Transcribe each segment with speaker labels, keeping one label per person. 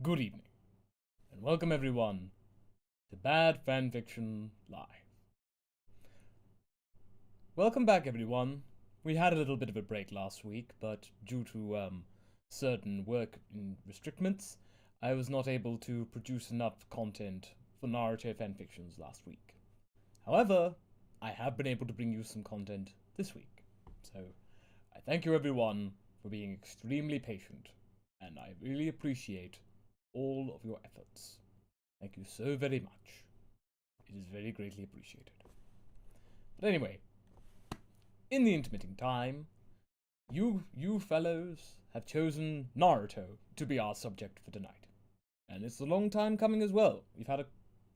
Speaker 1: Good evening, and welcome everyone to Bad Fanfiction Live. Welcome back, everyone. We had a little bit of a break last week, but due to certain work restrictions, I was not able to produce enough content for Naruto fanfictions last week. However, I have been able to bring you some content this week, so I thank you everyone for being extremely patient, and I really appreciate all of your efforts. Thank you so very much. It is very greatly appreciated. But anyway, in the intermitting time, you fellows have chosen Naruto to be our subject for tonight. And it's a long time coming as well. We've had a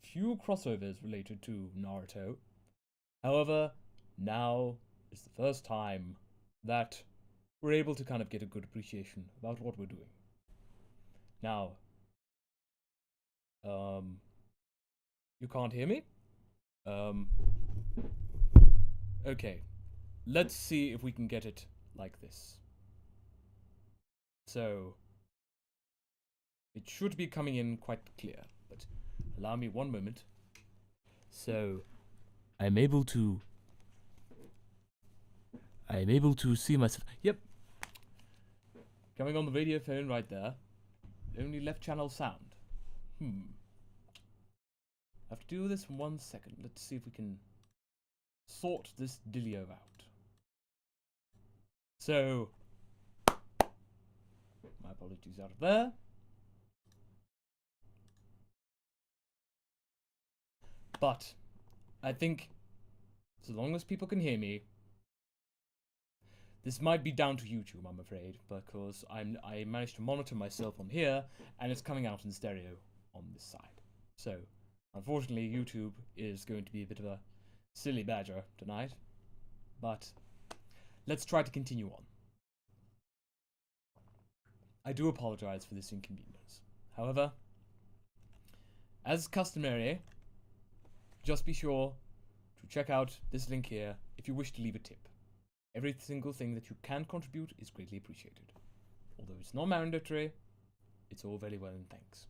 Speaker 1: few crossovers related to Naruto. However, now is the first time that we're able to kind of get a good appreciation about what we're doing. Now, you can't hear me? Okay. Let's see if we can get it like this. So, it should be coming in quite clear, but allow me one moment. So, I'm able to see myself. Yep. Coming on the radio phone right there. Only left channel sound. I have to do this in 1 second. Let's see if we can sort this dealio out. So, my apologies out of there. But, I think, as long as people can hear me, this might be down to YouTube, I'm afraid, because I managed to monitor myself on here, and it's coming out in stereo on this side. So, unfortunately, YouTube is going to be a bit of a silly badger tonight, but let's try to continue on. I do apologize for this inconvenience. However, as customary, just be sure to check out this link here if you wish to leave a tip. Every single thing that you can contribute is greatly appreciated. Although it's not mandatory, it's all very well and thanks.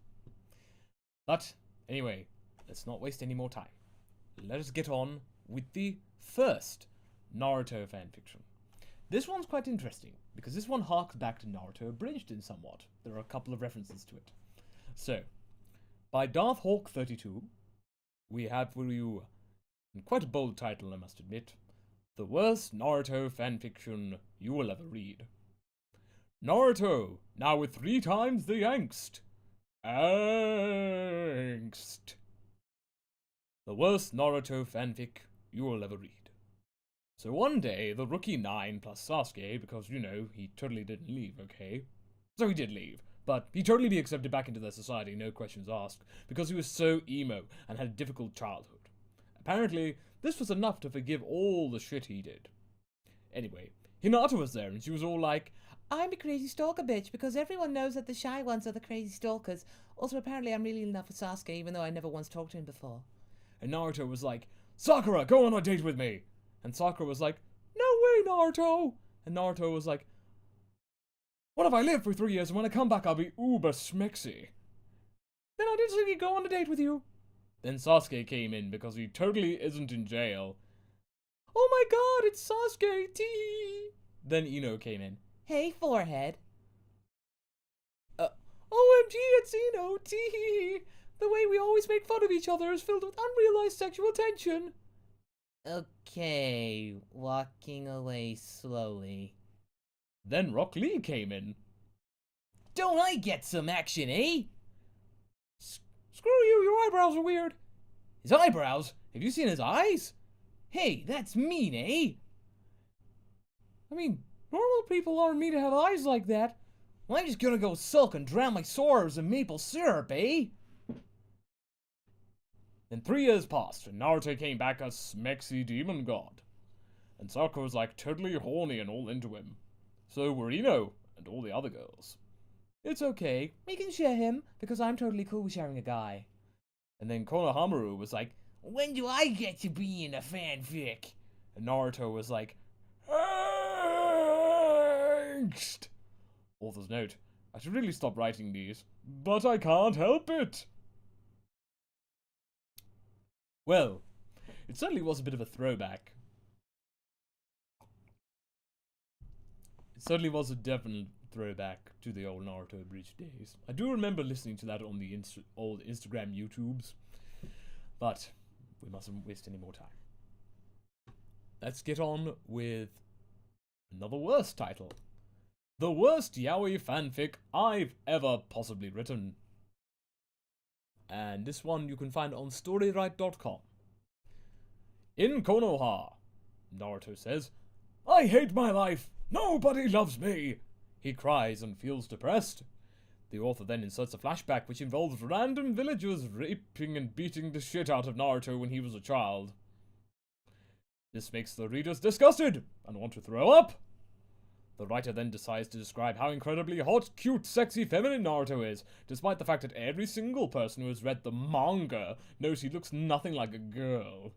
Speaker 1: But, anyway, let's not waste any more time. Let us get on with the first Naruto fanfiction. This one's quite interesting, because this one harks back to Naruto abridged in somewhat. There are a couple of references to it. So, by DarthHawk32, we have for you, and quite a bold title I must admit, the worst Naruto fanfiction you will ever read. Naruto, now with 3 times the angst. Angst. The worst Naruto fanfic you will ever read. So one day, the rookie 9 plus Sasuke, because, you know, he totally didn't leave, okay? So he did leave, but he'd totally be accepted back into their society, no questions asked, because he was so emo and had a difficult childhood. Apparently, this was enough to forgive all the shit he did. Anyway, Hinata was there, and she was all like, I'm a crazy stalker bitch, because everyone knows that the shy ones are the crazy stalkers. Also, apparently I'm really in love with Sasuke, even though I never once talked to him before. And Naruto was like, Sakura, go on a date with me! And Sakura was like, no way, Naruto! And Naruto was like, what if I live for 3 years, and when I come back I'll be uber smexy? Then I didn't think he'd go on a date with you. Then Sasuke came in because he totally isn't in jail. Oh my god, it's Sasuke! Tee! Then Ino came in. Hey, forehead. OMG, it's Ino! Tee! The way we always make fun of each other is filled with unrealized sexual tension. Okay, walking away slowly. Then Rock Lee came in. Don't I get some action, eh? Screw you, your eyebrows are weird. His eyebrows? Have you seen his eyes? Hey, that's mean, eh? I mean, normal people aren't mean to have eyes like that. Well, I'm just gonna go sulk and drown my sorrows in maple syrup, eh? Then 3 years passed, and Naruto came back a smexy demon god. And Sakura was like totally horny and all into him. So were Ino and all the other girls. It's okay, we can share him, because I'm totally cool with sharing a guy. And then Konohamaru was like, when do I get to be in a fanfic? And Naruto was like, angst. Author's note, I should really stop writing these. but I can't help it. Well, it certainly was a bit of a throwback. It certainly was a definite throwback to the old Naruto Bridge days. I do remember listening to that on the old Instagram YouTubes, but we mustn't waste any more time. Let's get on with another worst title. The worst yaoi fanfic I've ever possibly written. And this one you can find on storywrite.com. In Konoha, Naruto says, "I hate my life! Nobody loves me!" He cries and feels depressed. The author then inserts a flashback which involves random villagers raping and beating the shit out of Naruto when he was a child. This makes the readers disgusted and want to throw up. The writer then decides to describe how incredibly hot, cute, sexy, feminine Naruto is, despite the fact that every single person who has read the manga knows he looks nothing like a girl.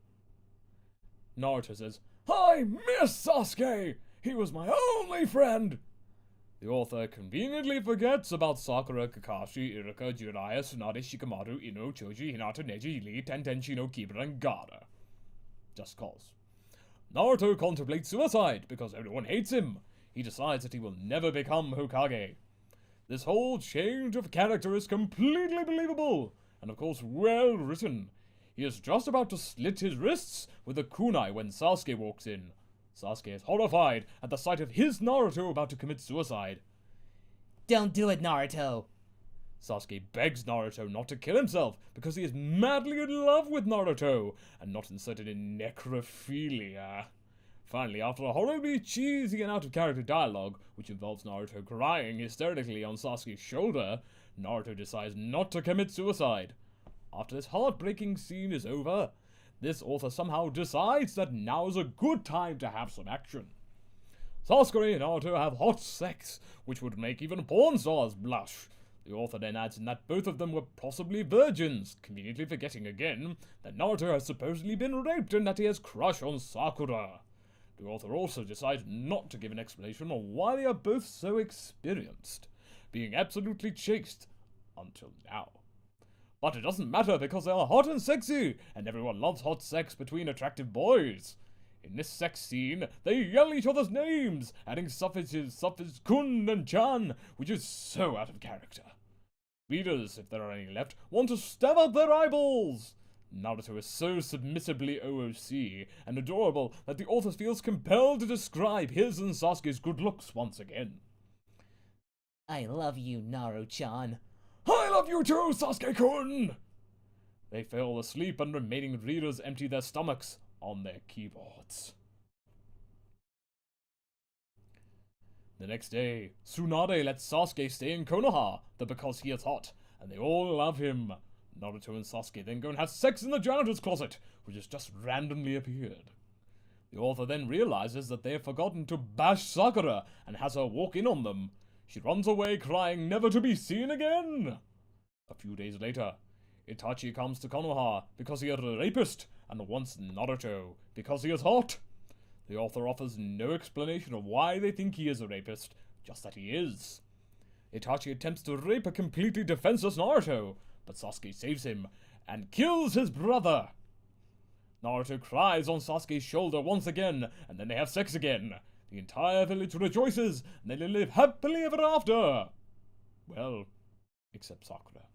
Speaker 1: Naruto says, "I miss Sasuke! He was my only friend!" The author conveniently forgets about Sakura, Kakashi, Iruka, Jiraiya, Tsunade, Shikamaru, Ino, Choji, Hinata, Neji, Lee, Tentenchi no Kibara, and Gaara. Just cause. Naruto contemplates suicide because everyone hates him. He decides that he will never become Hokage. This whole change of character is completely believable, and of course well written. He is just about to slit his wrists with a kunai when Sasuke walks in. Sasuke is horrified at the sight of his Naruto about to commit suicide.
Speaker 2: "Don't do it, Naruto!"
Speaker 1: Sasuke begs Naruto not to kill himself because he is madly in love with Naruto and not inserted in necrophilia. Finally, after a horribly cheesy and out-of-character dialogue, which involves Naruto crying hysterically on Sasuke's shoulder, Naruto decides not to commit suicide. After this heartbreaking scene is over, this author somehow decides that now is a good time to have some action. Sasuke and Naruto have hot sex, which would make even porn stars blush. The author then adds in that both of them were possibly virgins, conveniently forgetting again that Naruto has supposedly been raped and that he has crush on Sakura. The author also decides not to give an explanation on why they are both so experienced, being absolutely chaste until now. But it doesn't matter because they are hot and sexy, and everyone loves hot sex between attractive boys. In this sex scene, they yell each other's names, adding suffixes such as kun and chan, which is so out of character. Readers, if there are any left, want to stab out their eyeballs. Naruto is so submissively OOC and adorable that the author feels compelled to describe his and Sasuke's good looks once again.
Speaker 2: "I love you, Naru-chan."
Speaker 1: "I love you too, Sasuke-kun!" They fall asleep and remaining readers empty their stomachs on their keyboards. The next day, Tsunade lets Sasuke stay in Konoha, because he is hot, and they all love him. Naruto and Sasuke then go and have sex in the janitor's closet, which has just randomly appeared. The author then realizes that they have forgotten to bash Sakura and has her walk in on them. She runs away crying never to be seen again. A few days later, Itachi comes to Konoha because he is a rapist and wants Naruto because he is hot. The author offers no explanation of why they think he is a rapist, just that he is. Itachi attempts to rape a completely defenseless Naruto, but Sasuke saves him and kills his brother. Naruto cries on Sasuke's shoulder once again, and then they have sex again. The entire village rejoices, and they live happily ever after. Well, except Sakura.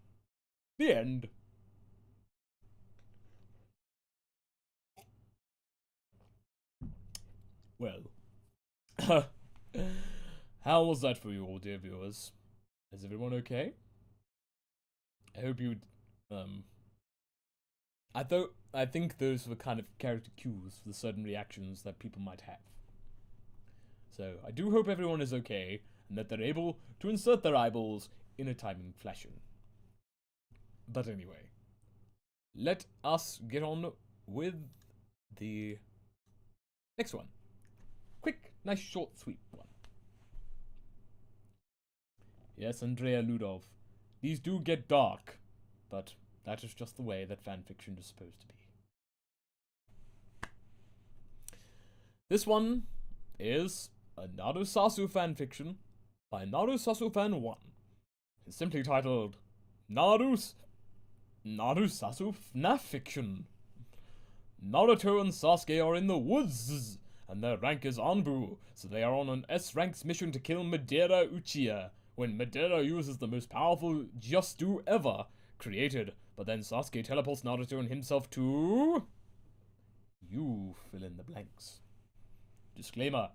Speaker 1: The end. Well, how was that for you all, dear viewers? Is everyone okay? I hope you, I think those were kind of character cues for the certain reactions that people might have. So, I do hope everyone is okay, and that they're able to insert their eyeballs in a timing fashion. But anyway, let us get on with the next one. Quick, nice, short, sweet one. Yes, Andrea Ludov. These do get dark, but that is just the way that fanfiction is supposed to be. This one is a Narusasu fanfiction by Narusasufan1. It's simply titled Naruto Fanfiction. Naruto and Sasuke are in the woods, and their rank is Anbu, so they are on an S-ranks mission to kill Madara Uchiha, when Madara uses the most powerful Just-Do ever created, but then Sasuke teleports Naruto and himself to... You fill in the blanks. Disclaimer,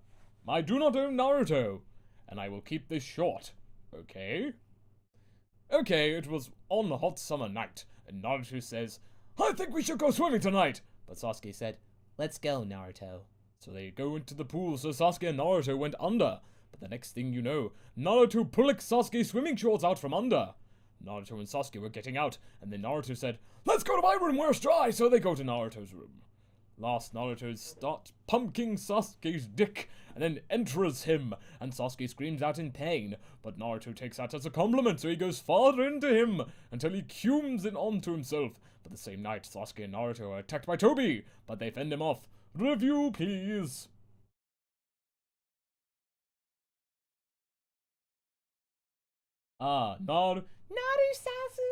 Speaker 1: I do not own Naruto, and I will keep this short, okay? Okay, it was on a hot summer night, and Naruto says, I think we should go swimming tonight! But Sasuke said,
Speaker 2: Let's go, Naruto.
Speaker 1: so they go into the pool, so Sasuke and Naruto went under. But the next thing you know, Naruto pulled Sasuke's swimming shorts out from under. Naruto and Sasuke were getting out, and then Naruto said, let's go to my room where it's dry, so they go to Naruto's room. Last, Naruto starts pumpking Sasuke's dick, and then enters him, and Sasuke screams out in pain, but Naruto takes that as a compliment, so he goes farther into him, until he cumes it onto himself. But the same night, Sasuke and Naruto are attacked by Tobi, but they fend him off. Review, please. Narusasu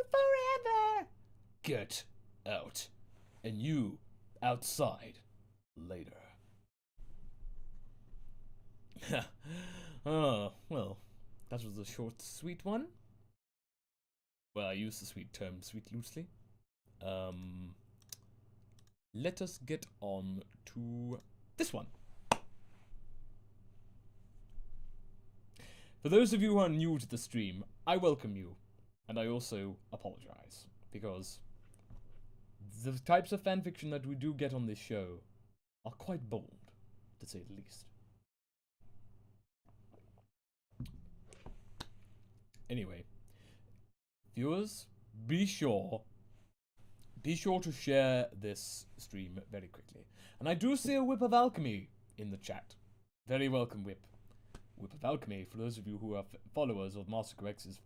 Speaker 1: forever. Get out. And you, outside, later. Oh, well, that was a short, sweet one. Well, I use the sweet term sweet loosely. Let us get on to this one. For those of you who are new to the stream, I welcome you, and I also apologize, because the types of fanfiction that we do get on this show are quite bold, to say the least. Anyway, viewers, be sure to share this stream very quickly. And I do see a Whip of Alchemy in the chat. Very welcome, Whip. Whip of Alchemy, for those of you who are followers of Master Correct's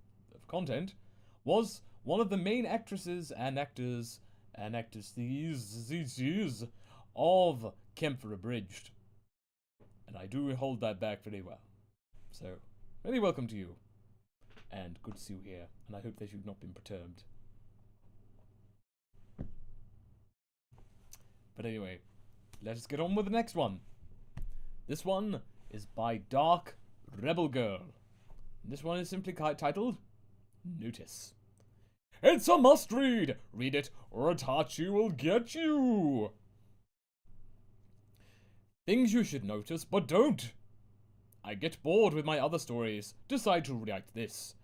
Speaker 1: content, was one of the main actresses and actors of Kemper Abridged. And I do hold that back very well. So, very welcome to you. And good to see you here, and I hope that you've not been perturbed. But anyway, let us get on with the next one. This one is by Dark Rebel Girl. This one is simply titled Notice. It's a must-read! Read it, or Itachi will get you! Things you should notice, but don't! I get bored with my other stories, decide to write this.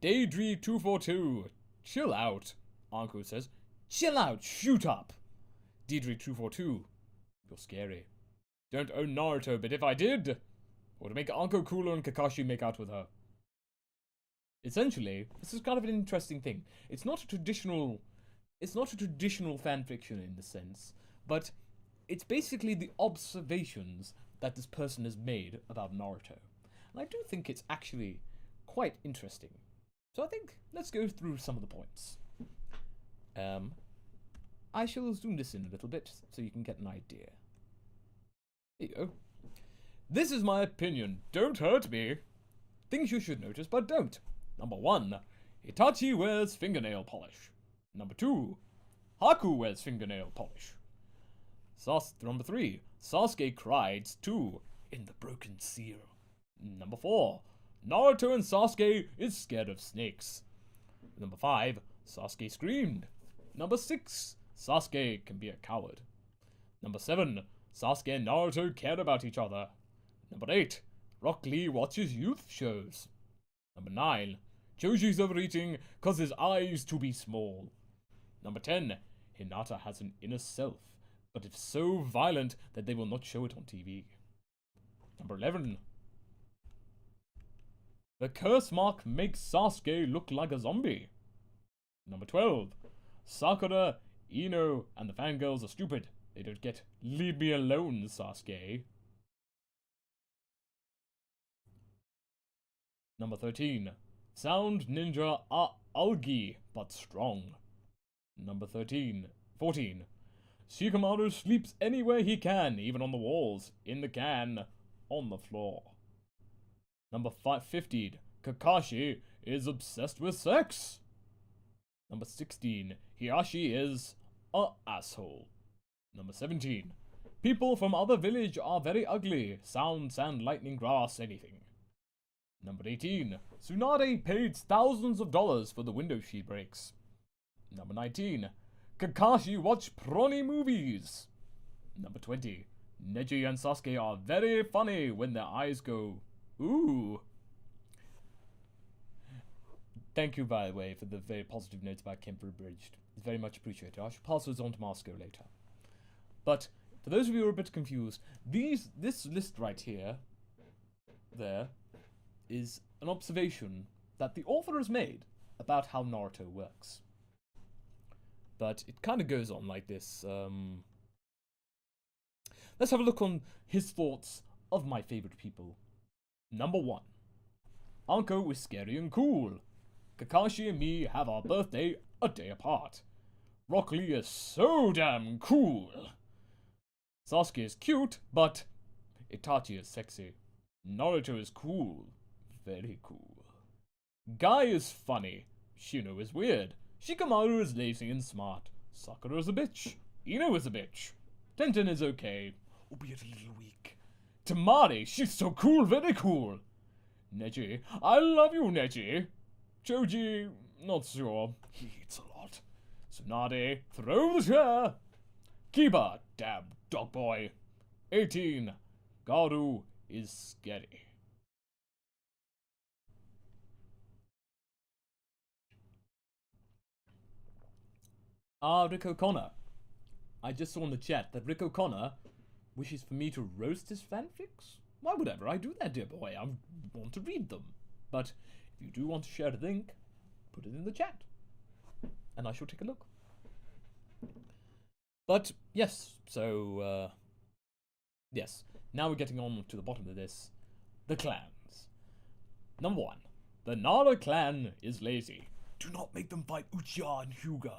Speaker 1: Daedry242, chill out. Anko says, chill out, shoot up. Daedry242, you're scary. Don't own Naruto, but if I did, or to make Anko cooler and Kakashi make out with her. Essentially, this is kind of an interesting thing. It's not a traditional fanfiction in the sense, but it's basically the observations that this person has made about Naruto. And I do think it's actually quite interesting. So I think let's go through some of the points. I shall zoom this in a little bit so you can get an idea. There you go. This is my opinion. Don't hurt me. Things you should notice, but don't. Number 1. Itachi wears fingernail polish. Number 2. Haku wears fingernail polish. Number 3. Sasuke cried too in the broken seal. Number 4. Naruto and Sasuke is scared of snakes. Number 5. Sasuke screamed. Number 6. Sasuke can be a coward. Number 7. Sasuke and Naruto care about each other. Number 8. Rock Lee watches youth shows. Number 9. Choji's overeating cause his eyes to be small. Number 10. Hinata has an inner self, but if so violent that they will not show it on TV. Number 11. The curse mark makes Sasuke look like a zombie. Number 12. Sakura, Ino, and the fangirls are stupid. They don't get leave me alone, Sasuke. Number 13. Sound ninja are algae, but strong. Number 14. Shikamaru sleeps anywhere he can, even on the walls, in the can, on the floor. Number 15. Kakashi is obsessed with sex. Number 16, Hiyashi is a asshole. Number 17, people from other village are very ugly. Sound, sand, lightning, grass, anything. Number 18, Tsunade paid thousands of dollars for the window she breaks. Number 19, Kakashi watch prawny movies. Number 20, Neji and Sasuke are very funny when their eyes go, ooh. Thank you, by the way, for the very positive notes about Kemper Abridged. It's very much appreciated. I shall pass those on to Moscow later. But, for those of you who are a bit confused, this list right here, there, is an observation that the author has made about how Naruto works. But it kind of goes on like this. Let's have a look on his thoughts of my favorite people. Number 1. Anko is scary and cool. Kakashi and me have our birthday a day apart. Rock Lee is so damn cool. Sasuke is cute, but Itachi is sexy. Naruto is cool. Very cool. Guy is funny. Shino is weird. Shikamaru is lazy and smart. Sakura is a bitch. Ino is a bitch. Tenten is okay, albeit a little weak. Tamari, she's so cool, very cool. Neji, I love you, Neji. Choji, not sure. He eats a lot. Tsunade, throw the chair. Kiba, damn dog boy. 18, Garu is scary. Rick O'Connor. I just saw in the chat that Rick O'Connor wishes for me to roast his fanfics. Why would ever I do that, dear boy? I want to read them. But if you do want to share a link, put it in the chat. And I shall take a look. But, yes, so, yes. Now we're getting on to the bottom of this. The clans. Number 1. The Nara clan is lazy. Do not make them fight Uchiha and Hyuga.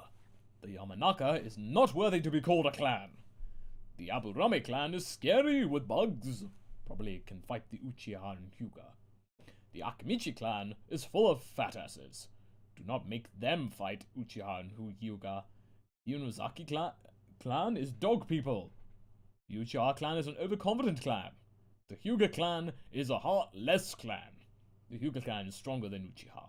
Speaker 1: The Yamanaka is not worthy to be called a clan. The Aburame clan is scary with bugs. Probably can fight the Uchiha and Hyuga. The Akimichi clan is full of fat asses. Do not make them fight Uchiha and Hyuga. The Unozaki clan is dog people. The Uchiha clan is an overconfident clan. The Hyuga clan is a heartless clan. The Hyuga clan is stronger than Uchiha.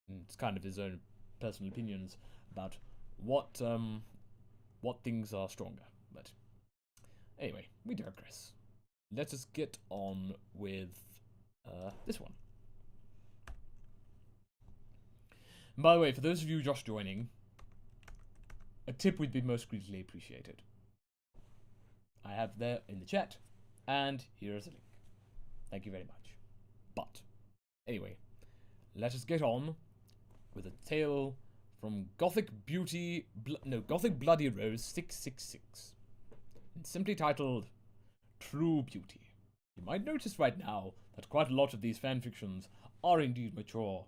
Speaker 1: And it's kind of his own personal opinions about what things are stronger. But anyway, we digress. Let us get on with this one. And by the way, for those of you just joining, a tip would be most greatly appreciated. I have there in the chat, and here is a link. Thank you very much. But anyway, let us get on with a tale from Gothic Bloody Rose 666. It's simply titled True Beauty. You might notice right now that quite a lot of these fanfictions are indeed mature.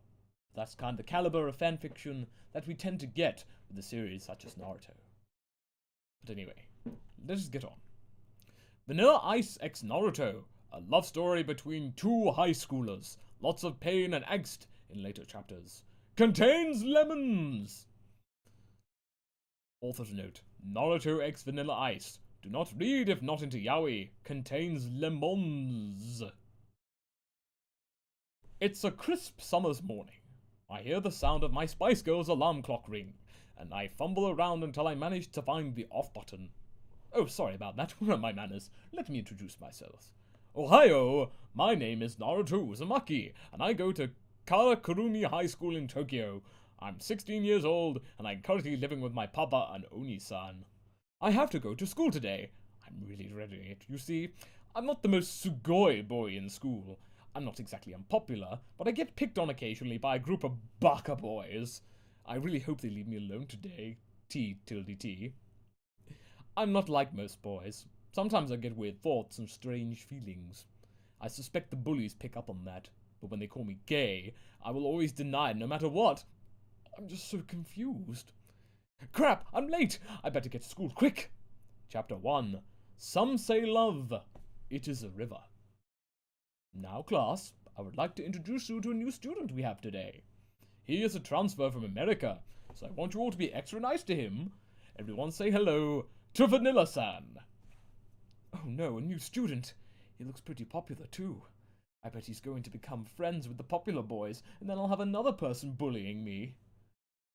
Speaker 1: That's kind of the caliber of fanfiction that we tend to get with a series such as Naruto. But anyway, let us get on. Vanilla Ice x Naruto, a love story between two high schoolers, lots of pain and angst in later chapters. Contains lemons! Author's note, Naruto x Vanilla Ice. Do not read if not into yaoi. Contains lemons. It's a crisp summer's morning. I hear the sound of my Spice Girls alarm clock ring, and I fumble around until I manage to find the off button. Oh, sorry about that. Where are my manners? Let me introduce myself. Ohio! My name is Naruto Uzumaki, and I go to Karakurumi High School in Tokyo. I'm 16 years old, and I'm currently living with my papa and Oni-san. I have to go to school today. I'm really dreading it. You see, I'm not the most sugoi boy in school. I'm not exactly unpopular, but I get picked on occasionally by a group of baka boys. I really hope they leave me alone today. T. I'm not like most boys. Sometimes I get weird thoughts and strange feelings. I suspect the bullies pick up on that, but when they call me gay, I will always deny it no matter what. I'm just so confused. Crap, I'm late! I better get to school quick! Chapter 1. Some say love. It is a river. Now, class, I would like to introduce you to a new student we have today. He is a transfer from America, so I want you all to be extra nice to him. Everyone say hello to Vanilla-san. Oh no, a new student. He looks pretty popular too. I bet he's going to become friends with the popular boys, and then I'll have another person bullying me.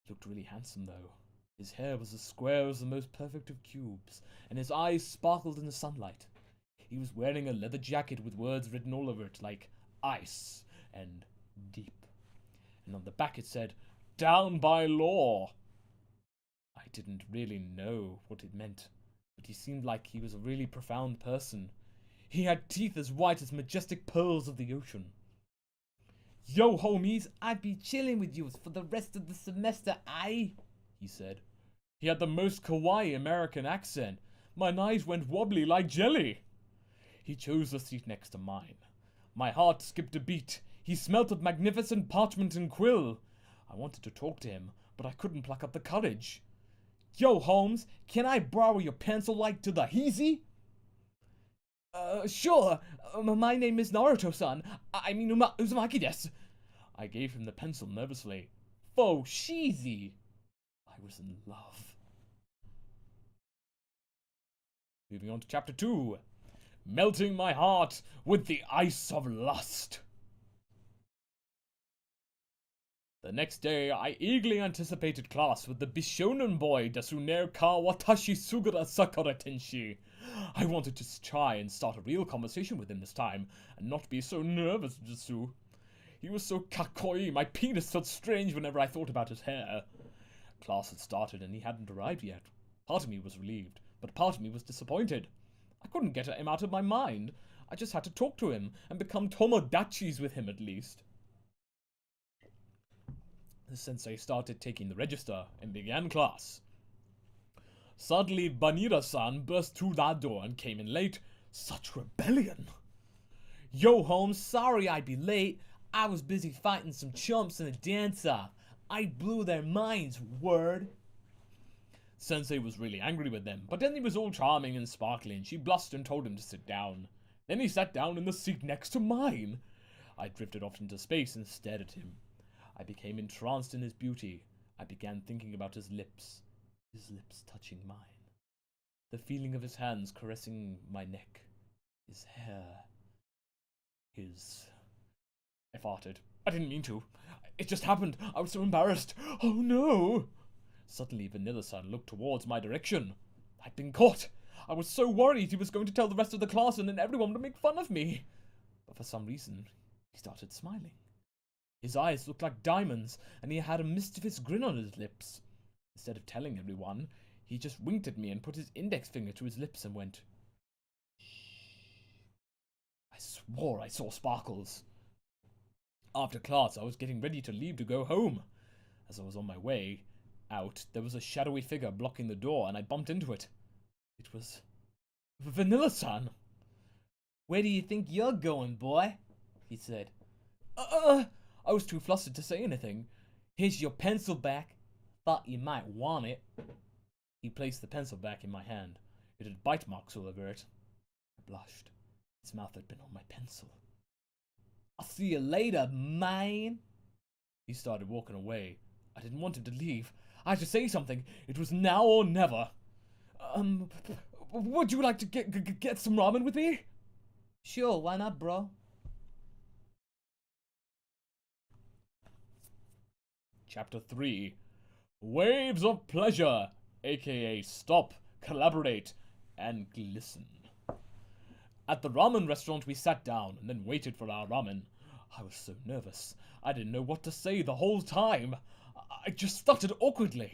Speaker 1: He looked really handsome though. His hair was as square as the most perfect of cubes, and his eyes sparkled in the sunlight. He was wearing a leather jacket with words written all over it like ice and deep. And on the back it said, "Down by law." I didn't really know what it meant, but he seemed like he was a really profound person. He had teeth as white as majestic pearls of the ocean. "Yo, homies,
Speaker 2: I'd be chilling with you for the rest of the semester, aye?"
Speaker 1: he said. He had the most kawaii American accent. My eyes went wobbly like jelly. He chose the seat next to mine. My heart skipped a beat. He smelt of magnificent parchment and quill. I wanted to talk to him, but I couldn't pluck up the courage. "Yo, Holmes, can I borrow your pencil like to the heezy?"
Speaker 2: Sure. My name is Naruto-san. I mean, Uzumaki desu."
Speaker 1: I gave him the pencil nervously.
Speaker 2: "Fo sheezy."
Speaker 1: I was in love. Moving on to chapter 2. Melting my heart with the ice of lust. The next day, I eagerly anticipated class with the Bishonen boy Dasuner ka watashi sugara sakura tenshi. I wanted to try and start a real conversation with him this time, and not be so nervous, Dasu. He was so kakoi, my penis felt strange whenever I thought about his hair. Class had started and he hadn't arrived yet. Part of me was relieved, but part of me was disappointed. I couldn't get him out of my mind. I just had to talk to him and become tomodachis with him at least. The sensei started taking the register and began class. Suddenly, Banira-san burst through that door and came in late. Such rebellion!
Speaker 2: "Yo, Holmes, sorry I'd be late. I was busy fighting some chumps in a dance-off. I blew their minds, word."
Speaker 1: Sensei was really angry with them, but then he was all charming and sparkling. She blushed and told him to sit down. Then he sat down in the seat next to mine. I drifted off into space and stared at him. I became entranced in his beauty. I began thinking about his lips touching mine. The feeling of his hands caressing my neck. His hair. I farted. I didn't mean to. It just happened. I was so embarrassed. Oh no! Suddenly, Vanilla-san looked towards my direction. I'd been caught. I was so worried he was going to tell the rest of the class and then everyone would make fun of me. But for some reason, he started smiling. His eyes looked like diamonds, and he had a mischievous grin on his lips. Instead of telling everyone, he just winked at me and put his index finger to his lips and went, "Shh." I swore I saw sparkles. After class, I was getting ready to leave to go home. As I was on my way out, there was a shadowy figure blocking the door, and I bumped into it. It was Vanilla-san.
Speaker 2: "Where do you think you're going, boy?" he said.
Speaker 1: I was too flustered to say anything.
Speaker 2: "Here's your pencil back. Thought you might want it."
Speaker 1: He placed the pencil back in my hand. It had bite marks all over it. I blushed. His mouth had been on my pencil.
Speaker 2: "I'll see you later, man."
Speaker 1: He started walking away. I didn't want him to leave. I had to say something. It was now or never. Would you like to get some ramen with me?
Speaker 2: "Sure, why not, bro?"
Speaker 1: Chapter 3. Waves of Pleasure, aka Stop, Collaborate, and Glisten. At the ramen restaurant, we sat down and then waited for our ramen. I was so nervous. I didn't know what to say the whole time. I just stuttered awkwardly.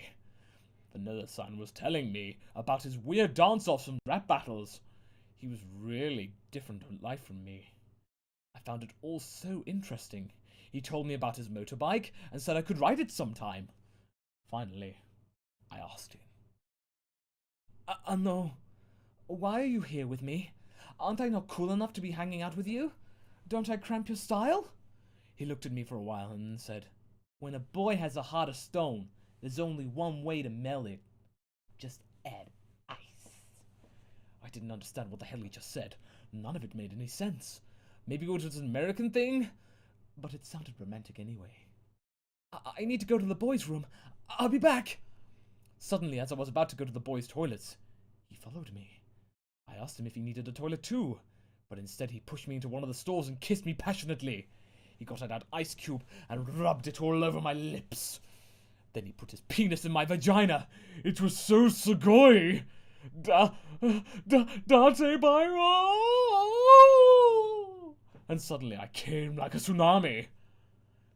Speaker 1: Vanilla-san was telling me about his weird dance-offs and rap battles. He was really different in life from me. I found it all so interesting. He told me about his motorbike and said I could ride it sometime. Finally, I asked him.
Speaker 2: No. Why are you here with me? Aren't I not cool enough to be hanging out with you? Don't I cramp your style?"
Speaker 1: He looked at me for a while and then said,
Speaker 2: "When a boy has a heart of stone, there's only one way to melt it. Just add ice."
Speaker 1: I didn't understand what the hell he just said. None of it made any sense. Maybe it was an American thing? But it sounded romantic anyway.
Speaker 2: I need to go to the boys' room. I'll be back. Suddenly, as I was about to go to the boys' toilets, he followed me. I asked him if he needed a toilet too, but instead he pushed me into one of the stalls and kissed me passionately. He got out an ice cube and rubbed it all over my lips. Then he put his penis in my vagina. It was so sugoi. Date Byro! And suddenly I came like a tsunami.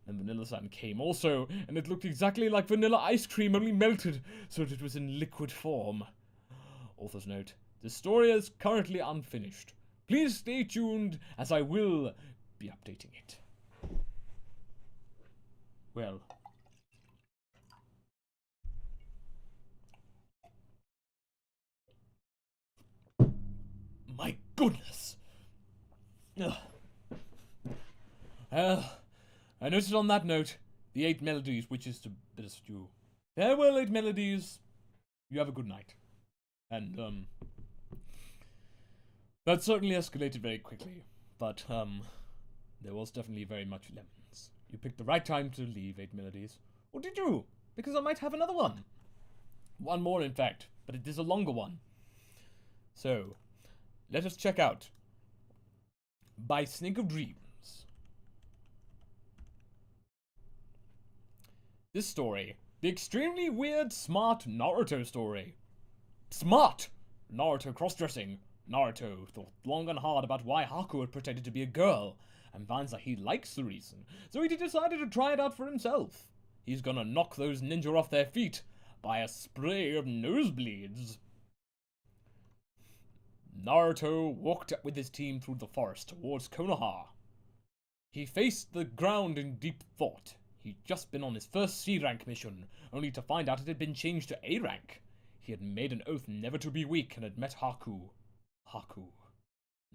Speaker 2: And Vanilla Sun came also, and it looked exactly like vanilla ice cream, only melted, so that it was in liquid form. Author's note: this story is currently unfinished. Please stay tuned, as I will be updating it. Well. My goodness! Ugh. I noted on that note the 8 melodies which is to bid us adieu. Farewell, 8 melodies. You have a good night. And, that certainly escalated very quickly, but, there was definitely very much lemons. You picked the right time to leave 8 melodies. Or did you? Because I might have another one. One more, in fact, but it is a longer one. So, let us check out By Snake of Dreams. This story, the extremely weird, smart Naruto story. Smart! Naruto cross-dressing. Naruto thought long and hard about why Haku had pretended to be a girl, and finds that he likes the reason, so he decided to try it out for himself. He's gonna knock those ninja off their feet by a spray of nosebleeds. Naruto walked with his team through the forest towards Konoha. He faced the ground in deep thought. He'd just been on his first C rank mission, only to find out it had been changed to A rank. He had made an oath never to be weak and had met Haku.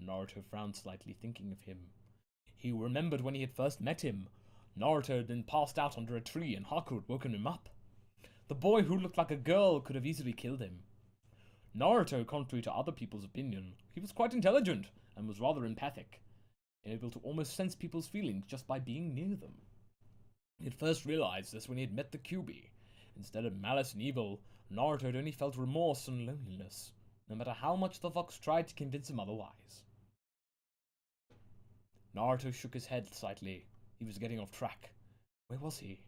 Speaker 2: Naruto frowned slightly, thinking of him. He remembered when he had first met him. Naruto had been passed out under a tree and Haku had woken him up. The boy who looked like a girl could have easily killed him. Naruto, contrary to other people's opinion, he was quite intelligent and was rather empathic, able to almost sense people's feelings just by being near them. He had first realized this when he had met the Kyuubi. Instead of malice and evil, Naruto had only felt remorse and loneliness, no matter how much the fox tried to convince him otherwise. Naruto shook his head slightly. He was getting off track. Where was he?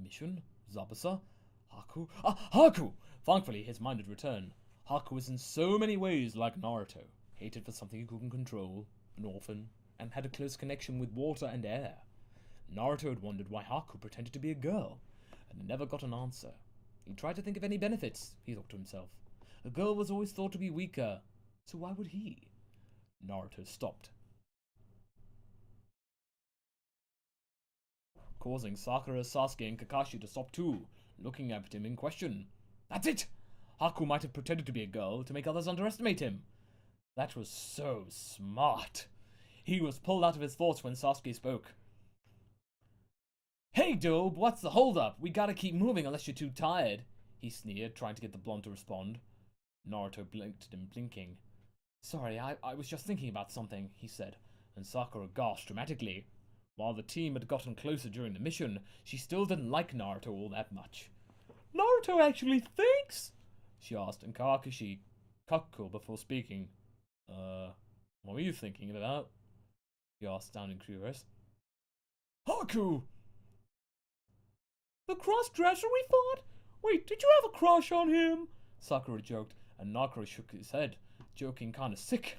Speaker 2: Mission? Zabuza? Haku? Haku! Thankfully, his mind had returned. Haku was in so many ways like Naruto. Hated for something he couldn't control, an orphan, and had a close connection with water and air. Naruto had wondered why Haku pretended to be a girl, and never got an answer. He tried to think of any benefits, he thought to himself. A girl was always thought to be weaker, so why would he? Naruto stopped, causing Sakura, Sasuke, and Kakashi to stop too, looking at him in question. That's it! Haku might have pretended to be a girl to make others underestimate him. That was so smart. He was pulled out of his thoughts when Sasuke spoke. Hey, Dobe, what's the holdup? We gotta keep moving unless you're too tired, he sneered, trying to get the blonde to respond. Naruto blinked at him, blinking. Sorry, I was just thinking about something, he said, and Sakura gasped dramatically. While the team had gotten closer during the mission, she still didn't like Naruto all that much. Naruto actually thinks? She asked, and Kakashi chuckled before speaking. What were you thinking about? He asked, sounding curious. Haku! The cross-dresser we fought? Wait, did you have a crush on him? Sakura joked, and Naruto shook his head, joking kinda sick.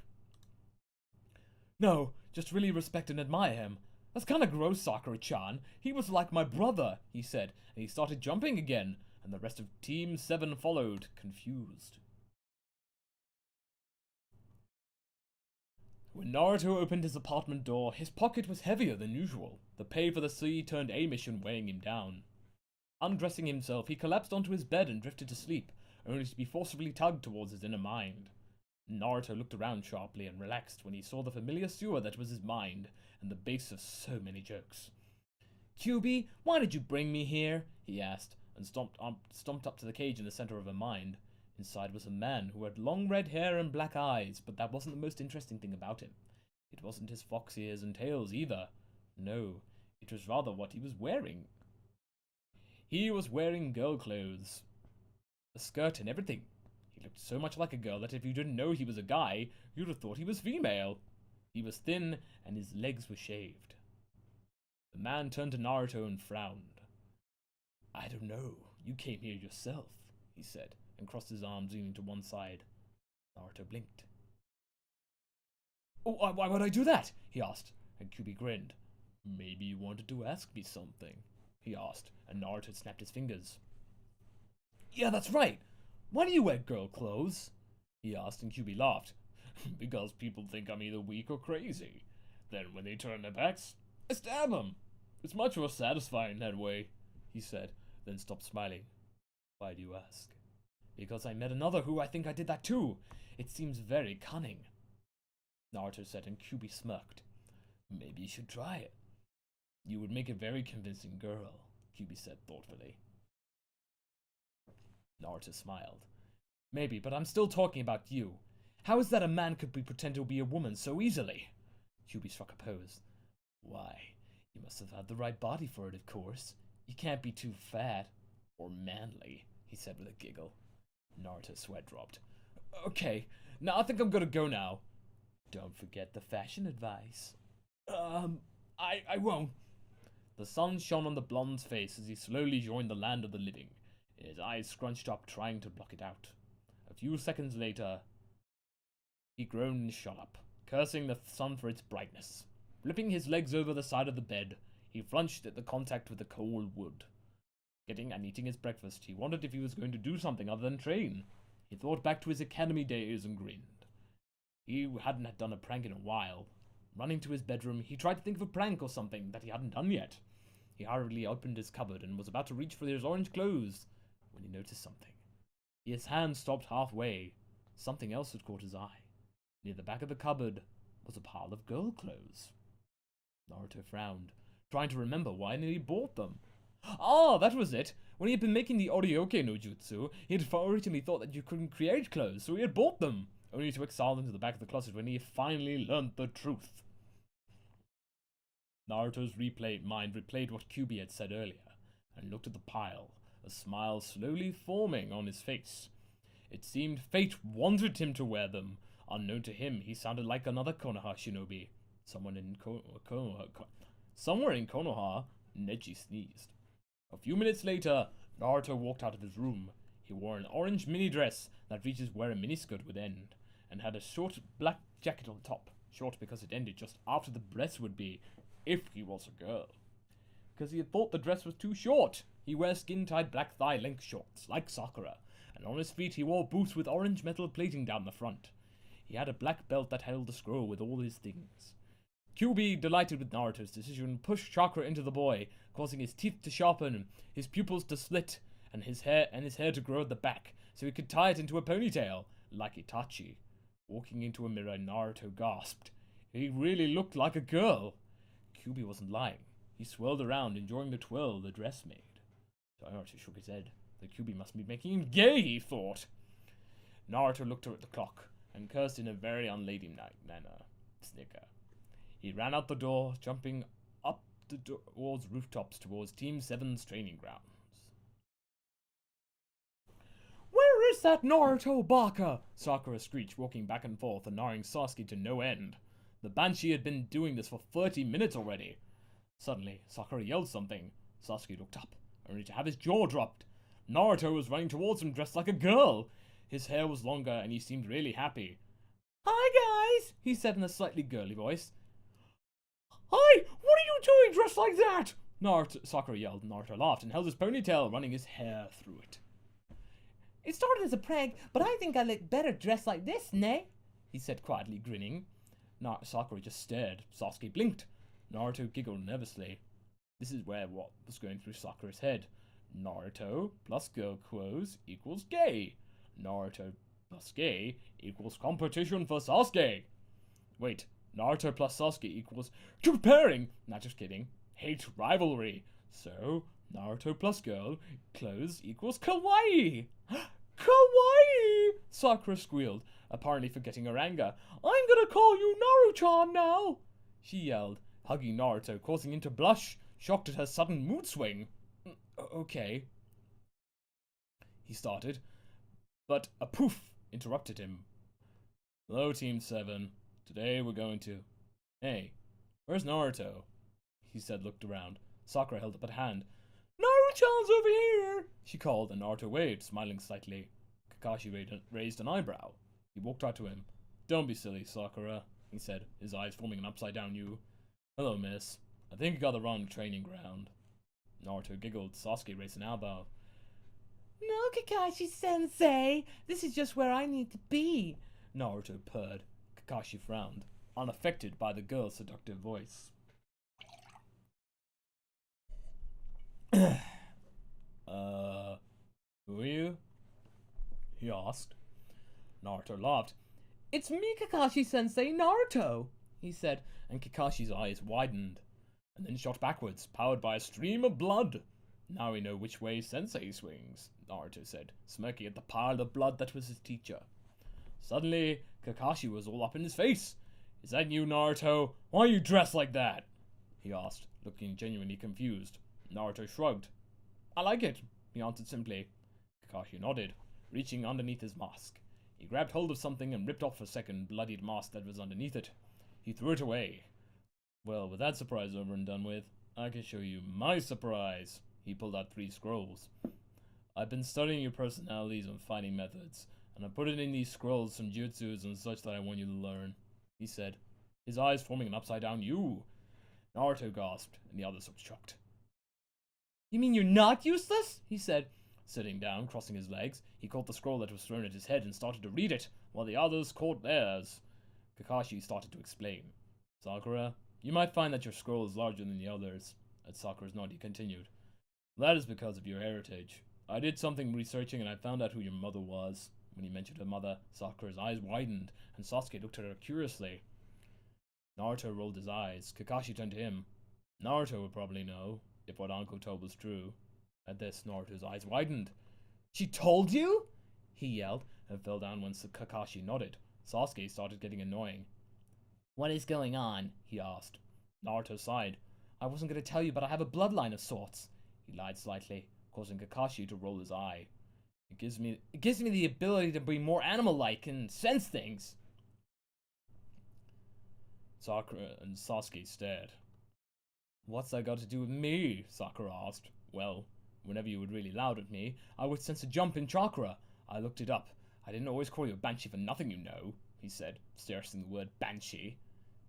Speaker 2: No, just really respect and admire him. That's kinda gross, Sakura-chan. He was like my brother, he said, and he started jumping again, and the rest of Team 7 followed, confused. When Naruto opened his apartment door, his pocket was heavier than usual, the pay for the C-turned-A mission weighing him down. Undressing himself, he collapsed onto his bed and drifted to sleep, only to be forcibly tugged towards his inner mind. Naruto looked around sharply and relaxed when he saw the familiar sewer that was his mind, and the base of so many jokes. Kyuubi, why did you bring me here? He asked, and stomped up to the cage in the center of her mind. Inside was a man who had long red hair and black eyes, but that wasn't the most interesting thing about him. It wasn't his fox ears and tails either. No, it was rather what he was wearing. He was wearing girl clothes, a skirt and everything. He looked so much like a girl that if you didn't know he was a guy, you'd have thought he was female. He was thin, and his legs were shaved. The man turned to Naruto and frowned. "I don't know. You came here yourself," he said, and crossed his arms, leaning to one side. Naruto blinked. "Oh, why would I do that?" he asked, and Kyuubi grinned. "Maybe you wanted to ask me something," he asked, and Naruto snapped his fingers. "Yeah, that's right. Why do you wear girl clothes?" he asked, and Kyuubi laughed. "Because people think I'm either weak or crazy. Then when they turn their backs, I stab them. It's much more satisfying that way," he said, then stopped smiling. "Why do you ask?" "Because I met another who I think I did that too. It seems very cunning," Naruto said, and Kyuubi smirked. "Maybe you should try it." "You would make a very convincing girl," Kyuubi said thoughtfully. Naruto smiled. "Maybe, but I'm still talking about you. How is that a man could pretend to be a woman so easily?" Kyuubi struck a pose. "Why, you must have had the right body for it, of course. You can't be too fat or manly," he said with a giggle. Naruto's sweat dropped. "Okay, now I think I'm gonna go now." "Don't forget the fashion advice." I won't." The sun shone on the blonde's face as he slowly joined the land of the living, his eyes scrunched up, trying to block it out. A few seconds later, he groaned and shot up, cursing the sun for its brightness. Flipping his legs over the side of the bed, he flinched at the contact with the cold wood. Getting and eating his breakfast, he wondered if he was going to do something other than train. He thought back to his academy days and grinned. He hadn't done a prank in a while. Running to his bedroom, he tried to think of a prank or something that he hadn't done yet. He hurriedly opened his cupboard and was about to reach for his orange clothes when he noticed something. His hand stopped halfway. Something else had caught his eye. Near the back of the cupboard was a pile of girl clothes. Naruto frowned, trying to remember why he bought them. Ah, that was it! When he had been making the Orioke no Jutsu, he had originally thought that you couldn't create clothes, so he had bought them, only to exile them to the back of the closet when he finally learned the truth. Naruto's mind replayed what Kyuubi had said earlier, and looked at the pile, a smile slowly forming on his face. It seemed fate wanted him to wear them. Unknown to him, he sounded like another Konoha shinobi. Somewhere in Konoha, Neji sneezed. A few minutes later, Naruto walked out of his room. He wore an orange mini-dress that reached where a miniskirt would end, and had a short black jacket on top. Short because it ended just after the breast would be, if he was a girl. Because he had thought the dress was too short, he wears skin-tight black thigh-length shorts, like Sakura, and on his feet he wore boots with orange metal plating down the front. He had a black belt that held the scroll with all his things. Kyuubi, delighted with Naruto's decision, pushed chakra into the boy, causing his teeth to sharpen, his pupils to split, and his hair to grow at the back, so he could tie it into a ponytail, like Itachi. Walking into a mirror, Naruto gasped. He really looked like a girl. Kyuubi wasn't lying. He swirled around, enjoying the twirl the dress made. Naruto shook his head. The Kyuubi must be making him gay, he thought. Naruto looked at the clock, and cursed in a very unladylike manner. Snicker. He ran out the door, jumping up the towards rooftops towards Team 7's training grounds. "Where is that Naruto baka?" Sakura screeched, walking back and forth, annoying Sasuke to no end. The Banshee had been doing this for 30 minutes already. Suddenly, Sakura yelled something. Sasuke looked up, only to have his jaw dropped. Naruto was running towards him dressed like a girl. His hair was longer, and he seemed really happy. "Hi, guys," he said in a slightly girly voice. "Hi, what are you doing dressed like that?" Sakura yelled. Naruto laughed and held his ponytail, running his hair through it. "It started as a prank, but I think I look better dressed like this, nay?" he said quietly, grinning. Sakura just stared. Sasuke blinked. Naruto giggled nervously. This is what was going through Sakura's head. Naruto plus girl clothes equals gay. Naruto plus gay equals competition for Sasuke. Wait, Naruto plus Sasuke equals comparing. Not just kidding. Hate rivalry. So, Naruto plus girl clothes equals kawaii. Kawaii! Sakura squealed, apparently forgetting her anger. "I'm gonna call you Naruto-chan now!" she yelled, hugging Naruto, causing him to blush, shocked at her sudden mood swing. Okay, he started, but a poof interrupted him. Hello, Team 7. Today we're going to... Hey, where's Naruto? He said, looked around. Sakura held up a hand. Naruto-chan's over here! She called, and Naruto waved, smiling slightly. Kakashi raised an eyebrow. He walked out to him. Don't be silly, Sakura, he said, his eyes forming an upside-down U. Hello, miss. I think you got the wrong training ground. Naruto giggled. Sasuke raised an elbow. No, Kakashi-sensei. This is just where I need to be. Naruto purred. Kakashi frowned, unaffected by the girl's seductive voice. Who are you? He asked. Naruto laughed. It's me, Kakashi-sensei, Naruto, he said, and Kakashi's eyes widened, and then shot backwards, powered by a stream of blood. Now we know which way Sensei swings, Naruto said, smirking at the pile of blood that was his teacher. Suddenly, Kakashi was all up in his face. Is that you, Naruto? Why are you dressed like that? He asked, looking genuinely confused. Naruto shrugged. I like it, he answered simply. Kakashi nodded, reaching underneath his mask. He grabbed hold of something and ripped off a second bloodied mask that was underneath it. He threw it away. Well, with that surprise over and done with, I can show you my surprise. He pulled out 3 scrolls. I've been studying your personalities and fighting methods, and I put it in these scrolls some jutsus and such that I want you to learn, he said, his eyes forming an upside-down U. Naruto gasped, and the others looked shocked. You mean you're not useless? He said. Sitting down, crossing his legs, he caught the scroll that was thrown at his head and started to read it, while the others caught theirs. Kakashi started to explain. Sakura, you might find that your scroll is larger than the others. At Sakura's nod, he continued. That is because of your heritage. I did something researching and I found out who your mother was. When he mentioned her mother, Sakura's eyes widened, and Sasuke looked at her curiously. Naruto rolled his eyes. Kakashi turned to him. Naruto would probably know, if what Anko told was true. At this, Naruto's eyes widened. She told you? He yelled, and fell down when Kakashi nodded. Sasuke started getting annoying. What is going on? He asked. Naruto sighed. I wasn't going to tell you, but I have a bloodline of sorts. He lied slightly, causing Kakashi to roll his eye. It gives me the ability to be more animal-like and sense things. Sakura and Sasuke stared. What's that got to do with me? Sakura asked. Well, whenever you were really loud at me, I would sense a jump in chakra. I looked it up. I didn't always call you a banshee for nothing, you know, he said, stressing the word banshee.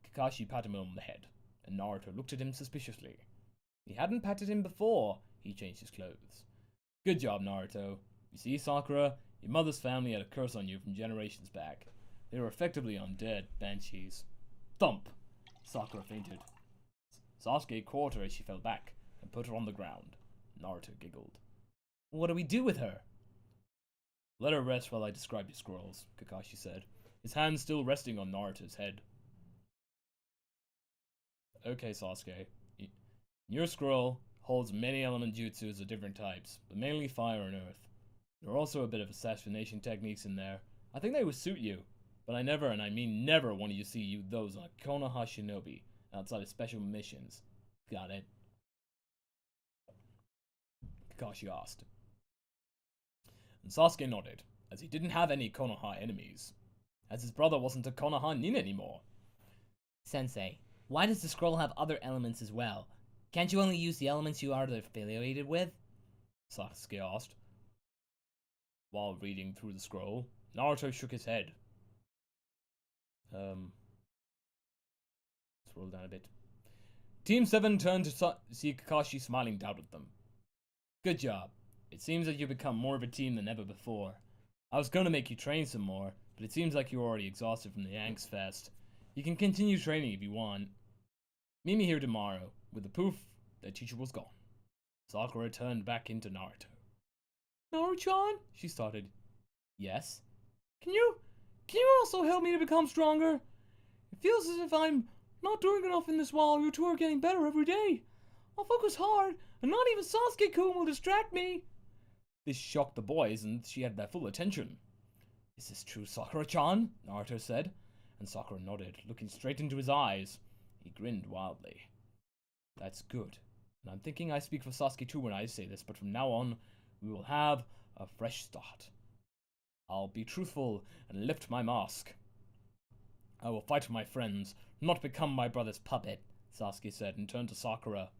Speaker 2: Kakashi patted him on the head, and Naruto looked at him suspiciously. He hadn't patted him before. He changed his clothes. Good job, Naruto. You see, Sakura, your mother's family had a curse on you from generations back. They were effectively undead banshees. Thump! Sakura fainted. Sasuke caught her as she fell back and put her on the ground. Naruto giggled. What do we do with her? Let her rest while I describe your scrolls, Kakashi said, his hand still resting on Naruto's head. Okay, Sasuke. Your scroll holds many element jutsus of different types, but mainly fire and earth. There are also a bit of assassination techniques in there. I think they would suit you, but I never, and I mean never, want you to see those on a Konoha shinobi outside of special missions. Got it? Kakashi asked. And Sasuke nodded, as he didn't have any Konoha enemies, as his brother wasn't a Konoha nin anymore. Sensei, why does the scroll have other elements as well? Can't you only use the elements you are affiliated with? Sasuke asked. While reading through the scroll, Naruto shook his head. Let's roll down a bit. Team 7 turned to see Kakashi smiling down at them. Good job. It seems that you've become more of a team than ever before. I was going to make you train some more, but it seems like you're already exhausted from the Angst Fest. You can continue training if you want. Meet me here tomorrow. With a poof, the teacher was gone. Sakura turned back into Naruto. Naruto-chan? She started. Yes? Can you also help me to become stronger? It feels as if I'm not doing enough in this while you two are getting better every day. I'll focus hard, and not even Sasuke-kun will distract me. This shocked the boys, and she had their full attention. Is this true, Sakura-chan? Naruto said, and Sakura nodded, looking straight into his eyes. He grinned wildly. That's good. And I'm thinking I speak for Sasuke too when I say this, but from now on, we will have a fresh start. I'll be truthful and lift my mask. I will fight for my friends, not become my brother's puppet, Sasuke said and turned to Sakura.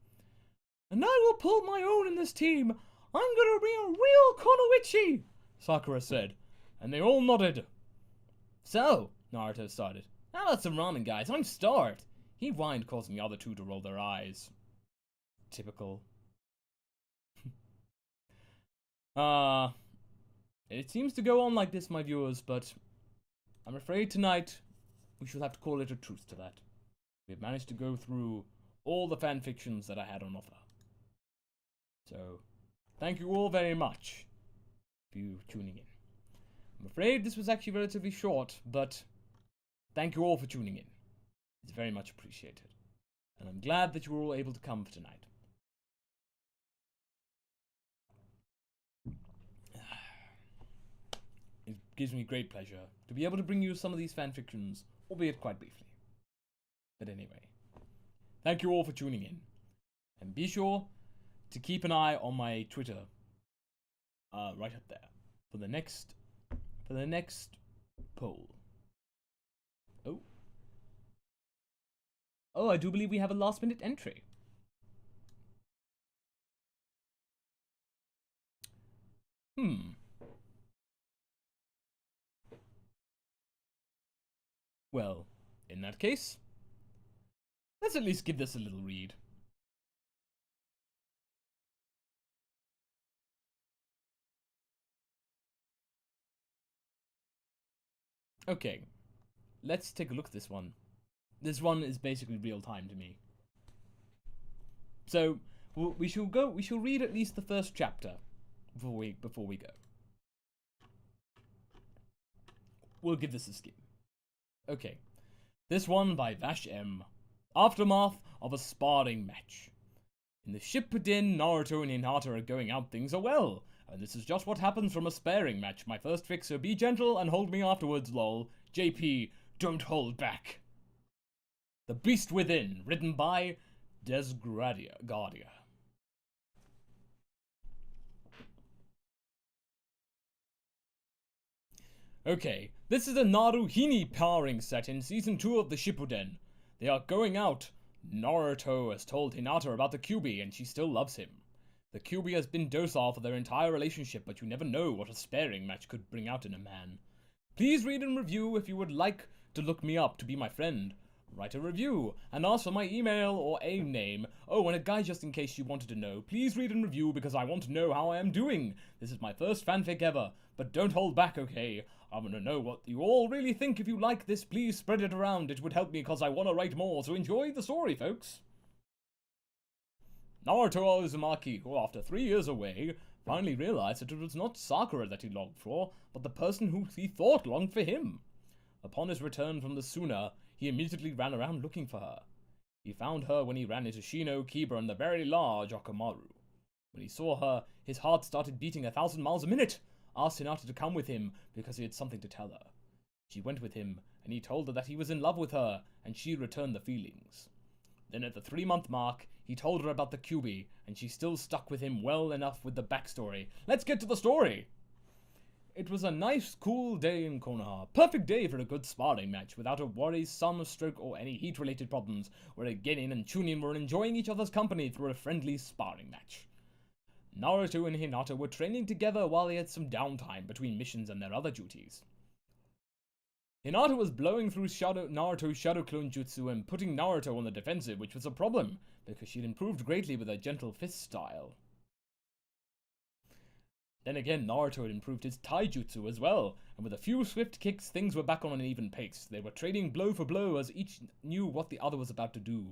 Speaker 2: And I will pull my own in this team. I'm gonna be a real Konoichi, Sakura said, and they all nodded. So, Naruto started, how about some ramen, guys? I'm starved. He whined, causing the other two to roll their eyes. Typical. It seems to go on like this, my viewers, but I'm afraid tonight we shall have to call it a truce to that. We've managed to go through all the fanfictions that I had on offer. So, thank you all very much for you tuning in. I'm afraid this was actually relatively short, but thank you all for tuning in. It's very much appreciated. And I'm glad that you were all able to come for tonight. It gives me great pleasure to be able to bring you some of these fanfictions, albeit quite briefly. But anyway, thank you all for tuning in. And be sure to keep an eye on my Twitter, right up there, for the next poll. Oh, I do believe we have a last-minute entry. Well, in that case, let's at least give this a little read. Okay, let's take a look at this one. This one is basically real time to me. So we shall read at least the first chapter before we go. We'll give this a skim. Okay, this one by Vash M. Aftermath of a sparring match. In the Shippuden, Naruto and Hinata are going out, things are well. And this is just what happens from a sparring match. My first fix, so be gentle and hold me afterwards, lol. JP, don't hold back. The Beast Within, written by Desgradia. Okay, this is a Naruhini powering set in season 2 of the Shippuden. They are going out. Naruto has told Hinata about the Kyuubi and she still loves him. The Kyuubi has been docile for their entire relationship, but you never know what a sparring match could bring out in a man. Please read and review if you would like to look me up to be my friend. Write a review and ask for my email or AIM name. Oh, and a guide just in case you wanted to know. Please read and review because I want to know how I am doing. This is my first fanfic ever, but don't hold back, okay? I want to know what you all really think. If you like this, please spread it around. It would help me because I want to write more, so enjoy the story, folks. Naruto Uzumaki, who after 3 years away, finally realized that it was not Sakura that he longed for, but the person who he thought longed for him. Upon his return from the Suna, he immediately ran around looking for her. He found her when he ran into Shino, Kiba, and the very large Akamaru. When he saw her, his heart started beating 1,000 miles a minute. Asked Hinata to come with him because he had something to tell her. She went with him, and he told her that he was in love with her, and she returned the feelings. Then at the 3-month mark, he told her about the Kyuubi, and she still stuck with him well enough with the backstory. Let's get to the story! It was a nice, cool day in Konoha. Perfect day for a good sparring match, without a worry, sunstroke, or any heat-related problems, where Genin and Chunin were enjoying each other's company through a friendly sparring match. Naruto and Hinata were training together while they had some downtime between missions and their other duties. Hinata was blowing through Naruto's Shadow Clone Jutsu and putting Naruto on the defensive, which was a problem, because she'd improved greatly with her gentle fist style. Then again, Naruto had improved his taijutsu as well, and with a few swift kicks, things were back on an even pace. They were trading blow for blow as each knew what the other was about to do.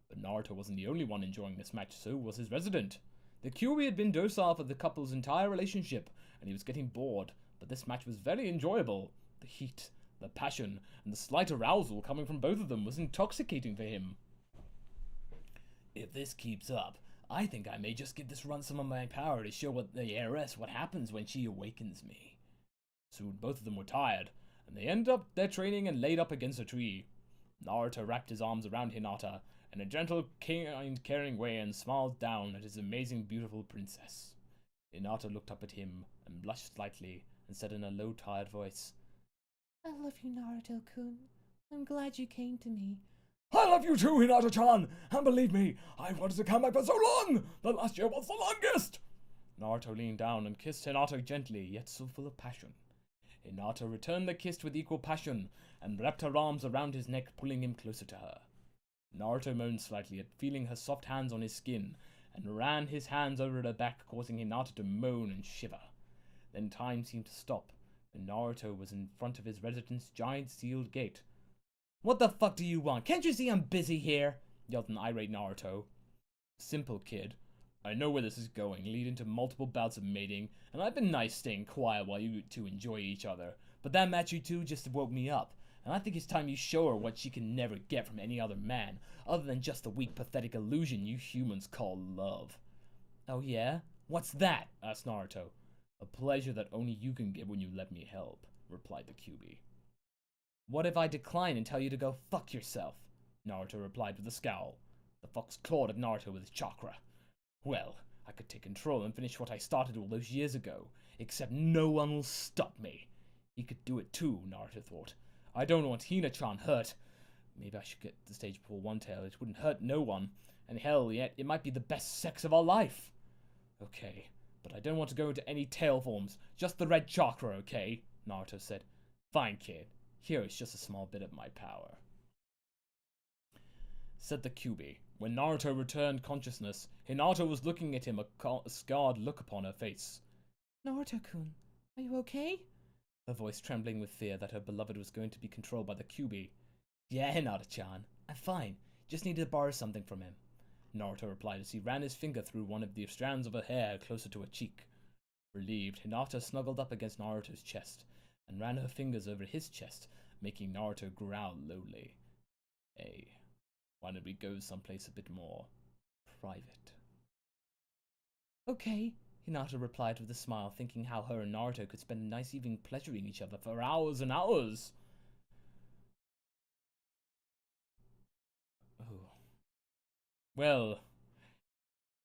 Speaker 2: But Naruto wasn't the only one enjoying this match, so was his resident. The Kyuubi had been docile for the couple's entire relationship, and he was getting bored, but this match was very enjoyable. The heat, the passion, and the slight arousal coming from both of them was intoxicating for him. If this keeps up, I think I may just give this run some of my power to show the heiress what happens when she awakens me. Soon both of them were tired, and they ended up their training and laid up against a tree. Naruto wrapped his arms around Hinata, in a gentle, kind, caring way, and smiled down at his amazing, beautiful princess. Hinata looked up at him and blushed slightly and said in a low, tired voice,
Speaker 3: I love you, Naruto-kun. I'm glad you came to me.
Speaker 1: I love you too, Hinata-chan, and believe me, I've wanted to come back for so long! The last year was the longest!
Speaker 2: Naruto leaned down and kissed Hinata gently, yet so full of passion. Hinata returned the kiss with equal passion and wrapped her arms around his neck, pulling him closer to her. Naruto moaned slightly at feeling her soft hands on his skin and ran his hands over her back, causing Hinata to moan and shiver. Then time seemed to stop, and Naruto was in front of his resident's giant sealed gate.
Speaker 3: What the fuck do you want? Can't you see I'm busy here?
Speaker 2: Yelled an irate Naruto. Simple, kid. I know where this is going, leading to multiple bouts of mating, and I've been nice staying quiet while you two enjoy each other. But that match you two just woke me up, and I think it's time you show her what she can never get from any other man, other than just the weak, pathetic illusion you humans call love.
Speaker 3: Oh yeah?
Speaker 2: What's that? Asked Naruto. A pleasure that only you can give when you let me help, replied the QB.
Speaker 3: What if I decline and tell you to go fuck yourself?
Speaker 2: Naruto replied with a scowl. The fox clawed at Naruto with his chakra. Well, I could take control and finish what I started all those years ago, except no one will stop me. He could do it too, Naruto thought. I don't want Hina-chan hurt. Maybe I should get to the stage before One Tail. It wouldn't hurt no one. And hell, yet it might be the best sex of our life. Okay, but I don't want to go into any tail forms. Just the red chakra, okay? Naruto said. Fine, kid. Here is just a small bit of my power, said the QB. When Naruto returned consciousness, Hinata was looking at him, a scarred look upon her face.
Speaker 3: Naruto-kun, are you okay?
Speaker 2: Her voice trembling with fear that her beloved was going to be controlled by the QB.
Speaker 3: Yeah, Hinata-chan, I'm fine. Just needed to borrow something from him,
Speaker 2: Naruto replied as he ran his finger through one of the strands of her hair closer to her cheek. Relieved, Hinata snuggled up against Naruto's chest and ran her fingers over his chest, making Naruto growl lowly. Hey, why don't we go someplace a bit more private?
Speaker 3: Okay, Hinata replied with a smile, thinking how her and Naruto could spend a nice evening pleasuring each other for hours and hours.
Speaker 2: Oh. Well,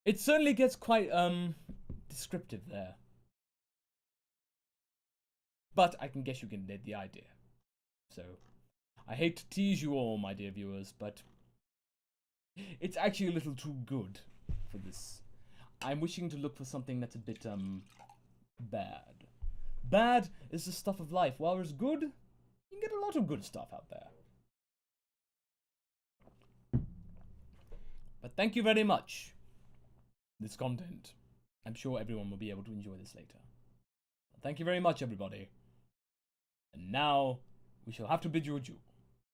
Speaker 2: it certainly gets quite, descriptive there. But I can guess you can get the idea. So, I hate to tease you all, my dear viewers, but it's actually a little too good for this. I'm wishing to look for something that's a bit, bad. Bad is the stuff of life, whereas good, you can get a lot of good stuff out there. But thank you very much. This content. I'm sure everyone will be able to enjoy this later. Thank you very much, everybody. And now, we shall have to bid you adieu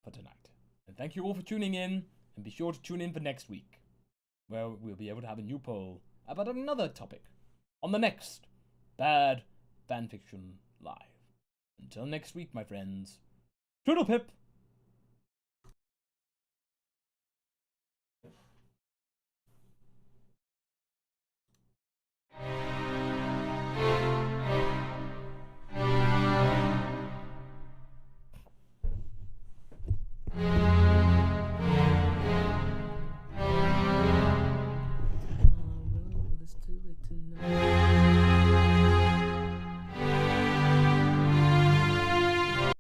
Speaker 2: for tonight. And thank you all for tuning in, and be sure to tune in for next week, where we'll be able to have a new poll about another topic on the next Bad Fanfiction Live. Until next week, my friends, Toodle Pip!